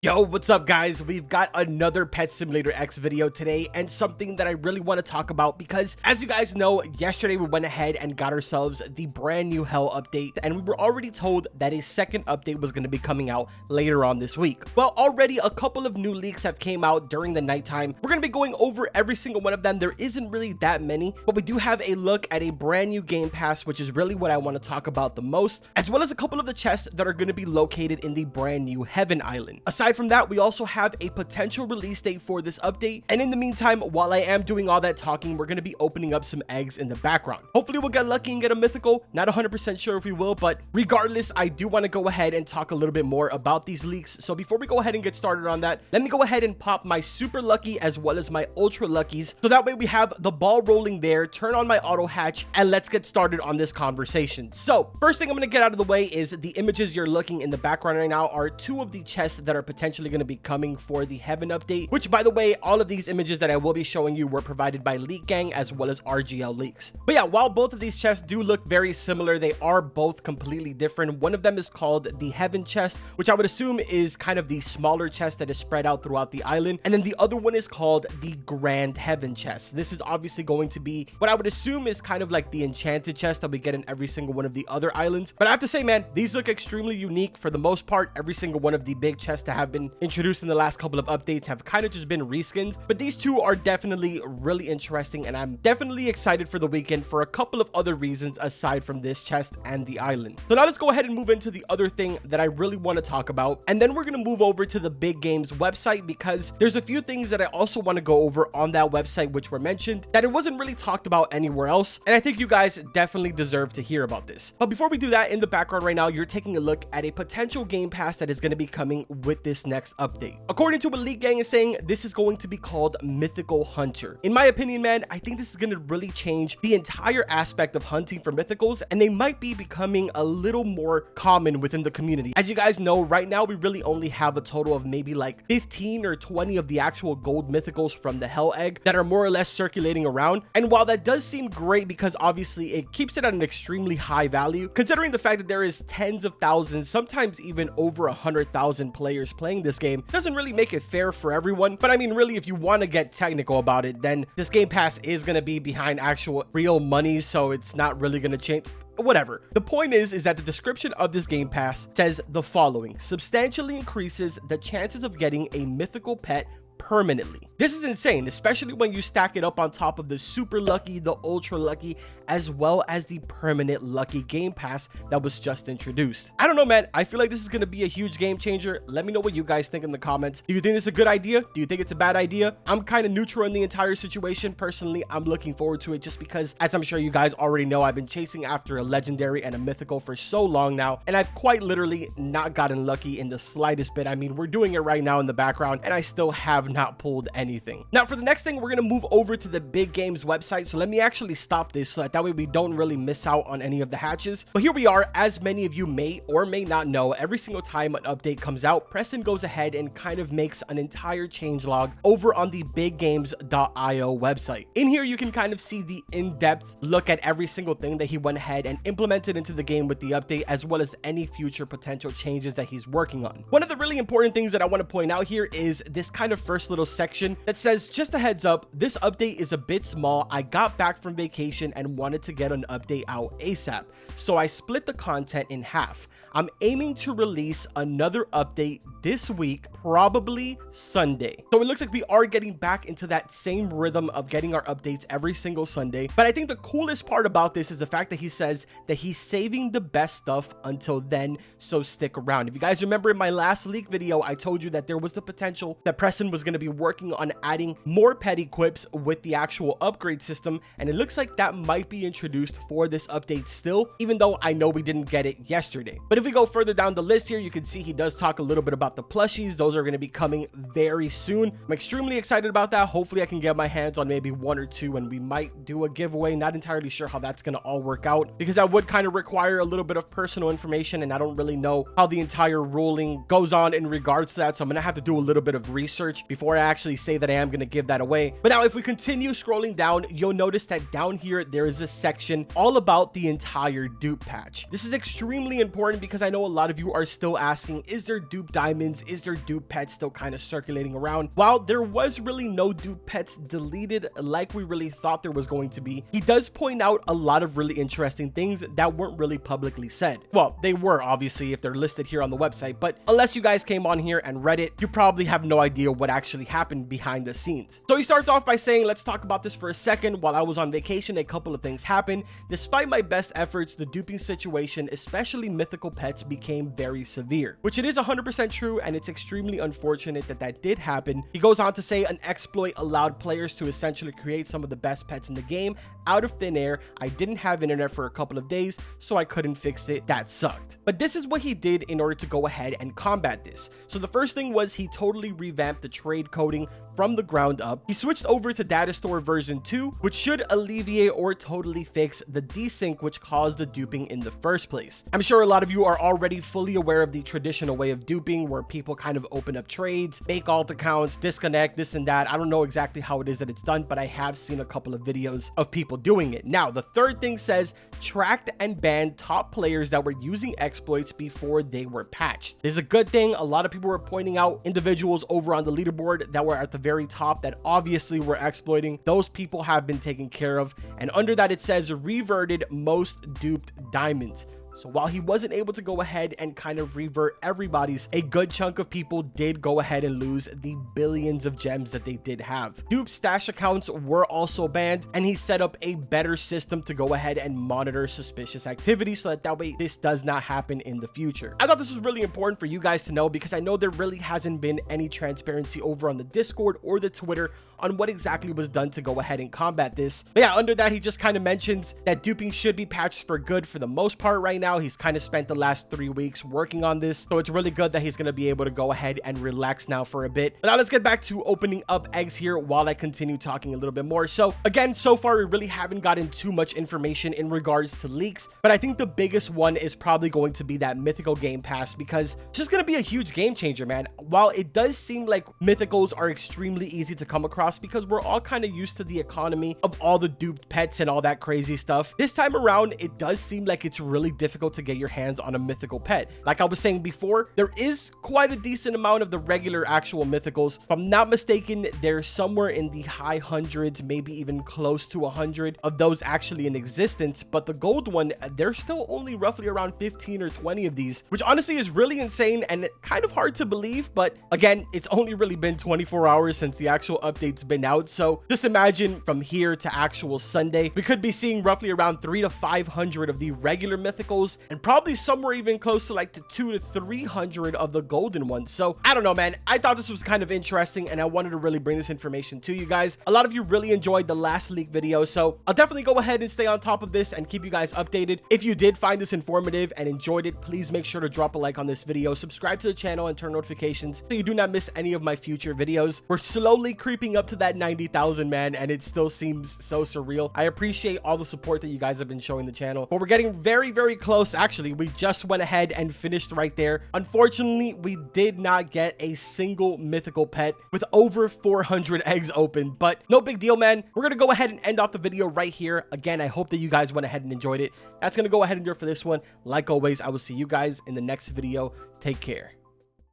Yo, what's up guys? We've got another Pet Simulator X video today, and something that I really want to talk about because as you guys know, yesterday we went ahead and got ourselves the brand new Hell update, and we were already told that a second update was going to be coming out later on this week. Well, already a couple of new leaks have came out during the nighttime. We're going to be going over every single one of them. There isn't really that many, but we do have a look at a brand new Game Pass, which is really what I want to talk about the most, as well as a couple of the chests that are going to be located in the brand new Heaven Island. Aside from that, we also have a potential release date for this update, and in the meantime, while I am doing all that talking, we're going to be opening up some eggs in the background. Hopefully we'll get lucky and get a mythical. Not 100% sure if we will, but regardless, I do want to go ahead and talk a little bit more about these leaks. So before we go ahead and get started on that, let me go ahead and pop my super lucky as well as my ultra luckies, so that way we have the ball rolling there. Turn on my auto hatch and let's get started on this conversation. So first thing I'm going to get out of the way is the images you're looking in the background right now are two of the chests that are potentially going to be coming for the Heaven update, which by the way, all of these images that I will be showing you were provided by Leak Gang as well as RGL Leaks. But yeah, while both of these chests do look very similar, they are both completely different. One of them is called the Heaven chest, which I would assume is kind of the smaller chest that is spread out throughout the island, and then the other one is called the Grand Heaven chest. This is obviously going to be what I would assume is kind of like the enchanted chest that we get in every single one of the other islands. But I have to say, man, these look extremely unique. For the most part, every single one of the big chests that have been introduced in the last couple of updates have kind of just been reskins, but these two are definitely really interesting, and I'm definitely excited for the weekend for a couple of other reasons aside from this chest and the island. So now let's go ahead and move into the other thing that I really want to talk about, and then we're going to move over to the Big Games website, because there's a few things that I also want to go over on that website which were mentioned that it wasn't really talked about anywhere else, and I think you guys definitely deserve to hear about this. But before we do that, in the background right now, you're taking a look at a potential Game Pass that is going to be coming with this next update. According to what Leak Gang is saying, this is going to be called Mythical Hunter. In my opinion, man, I think this is going to really change the entire aspect of hunting for mythicals, and they might be becoming a little more common within the community. As you guys know, right now we really only have a total of maybe like 15 or 20 of the actual gold mythicals from the Hell Egg that are more or less circulating around. And while that does seem great because obviously it keeps it at an extremely high value, considering the fact that there is tens of thousands, sometimes even over 100,000 players playing this game, doesn't really make it fair for everyone. But I mean, really, if you want to get technical about it, then this Game Pass is going to be behind actual real money, so it's not really going to change. Whatever. The point is that the description of this Game Pass says the following: substantially increases the chances of getting a mythical pet permanently. This is insane, especially when you stack it up on top of the super lucky, the ultra lucky, as well as the permanent lucky Game Pass that was just introduced. I don't know, man. I feel like this is going to be a huge game changer. Let me know what you guys think in the comments. Do you think this is a good idea? Do you think it's a bad idea? I'm kind of neutral in the entire situation. Personally, I'm looking forward to it just because, as I'm sure you guys already know, I've been chasing after a legendary and a mythical for so long now, and I've quite literally not gotten lucky in the slightest bit. I mean, we're doing it right now in the background, and I still have not pulled anything. Now for the next thing, we're going to move over to the Big Games website. So let me actually stop this so that way we don't really miss out on any of the hatches. But here we are. As many of you may or may not know, every single time an update comes out, Preston goes ahead and kind of makes an entire changelog over on the biggames.io website. In here you can kind of see the in-depth look at every single thing that he went ahead and implemented into the game with the update, as well as any future potential changes that he's working on. One of the really important things that I want to point out here is this kind of first little section that says, just a heads up, this update is a bit small. I got back from vacation and wanted to get an update out ASAP, so I split the content in half. I'm aiming to release another update this week, probably Sunday. So it looks like we are getting back into that same rhythm of getting our updates every single Sunday. But I think the coolest part about this is the fact that he says that he's saving the best stuff until then, so stick around. If you guys remember in my last leak video, I told you that there was the potential that Preston was going to be working on adding more pet equips with the actual upgrade system, and it looks like that might be introduced for this update still, even though I know we didn't get it yesterday. But if we go further down the list here, you can see he does talk a little bit about the plushies. Those are going to be coming very soon. I'm extremely excited about that. Hopefully I can get my hands on maybe one or two, and we might do a giveaway. Not entirely sure how that's going to all work out, because that would kind of require a little bit of personal information, and I don't really know how the entire ruling goes on in regards to that, so I'm going to have to do a little bit of research before before I actually say that I am going to give that away. But now if we continue scrolling down, you'll notice that down here there is a section all about the entire dupe patch. This is extremely important because I know a lot of you are still asking, is there dupe diamonds, is there dupe pets still kind of circulating around? While there was really no dupe pets deleted like we really thought there was going to be, he does point out a lot of really interesting things that weren't really publicly said. Well, they were obviously if they're listed here on the website, but unless you guys came on here and read it, you probably have no idea what actually happened behind the scenes. So he starts off by saying, let's talk about this for a second. While I was on vacation, a couple of things happened. Despite my best efforts, the duping situation, especially mythical pets, became very severe, which it is 100% true, and it's extremely unfortunate that that did happen. He goes on to say an exploit allowed players to essentially create some of the best pets in the game out of thin air. I didn't have internet for a couple of days, so I couldn't fix it. That sucked. But this is what he did in order to go ahead and combat this. So the first thing was he totally revamped the trade coding from the ground up. He switched over to data store version 2, which should alleviate or totally fix the desync which caused the duping in the first place. I'm sure a lot of you are already fully aware of the traditional way of duping, where people kind of open up trades, fake alt accounts, disconnect, this and that. I don't know exactly how it is that it's done, but I have seen a couple of videos of people doing it. Now, the third thing says tracked and banned top players that were using exploits before they were patched. This is a good thing. A lot of people were pointing out individuals over on the leaderboard that were at the very top that obviously were exploiting. Those people have been taken care of, and under that it says reverted most duped diamonds. So while he wasn't able to go ahead and kind of revert everybody's, a good chunk of people did go ahead and lose the billions of gems that they did have. Dupe stash accounts were also banned, and he set up a better system to go ahead and monitor suspicious activity so that way this does not happen in the future. I thought this was really important for you guys to know because I know there really hasn't been any transparency over on the Discord or the Twitter on what exactly was done to go ahead and combat this. But yeah, under that he just kind of mentions that duping should be patched for good for the most part right now. He's kind of spent the last 3 weeks working on this, so it's really good that he's going to be able to go ahead and relax now for a bit. But now let's get back to opening up eggs here while I continue talking a little bit more. So again, so far we really haven't gotten too much information in regards to leaks, but I think the biggest one is probably going to be that mythical game pass, because it's just going to be a huge game changer, man. While it does seem like mythicals are extremely easy to come across because we're all kind of used to the economy of all the duped pets and all that crazy stuff, this time around it does seem like it's really difficult to get your hands on a mythical pet. Like I was saying before, there is quite a decent amount of the regular actual mythicals. If I'm not mistaken, there's somewhere in the high hundreds, maybe even close to 100 of those actually in existence. But the gold one, there's still only roughly around 15 or 20 of these, which honestly is really insane and kind of hard to believe. But again, it's only really been 24 hours since the actual update's been out. So just imagine from here to actual Sunday, we could be seeing roughly around 300 to 500 of the regular mythicals, and probably somewhere even close to like 200 to 300 of the golden ones. So I don't know, man. I thought this was kind of interesting, and I wanted to really bring this information to you guys. A lot of you really enjoyed the last leak video, so I'll definitely go ahead and stay on top of this and keep you guys updated. If you did find this informative and enjoyed it, please make sure to drop a like on this video, subscribe to the channel, and turn notifications so you do not miss any of my future videos. We're slowly creeping up to that 90,000, man, and it still seems so surreal. I appreciate all the support that you guys have been showing the channel, but we're getting very, very close. Actually, we just went ahead and finished right there. Unfortunately, we did not get a single mythical pet with over 400 eggs open, but no big deal, man. We're gonna go ahead and end off the video right here. Again, I hope that you guys went ahead and enjoyed it. That's gonna go ahead and do it for this one. Like always, I will see you guys in the next video. Take care.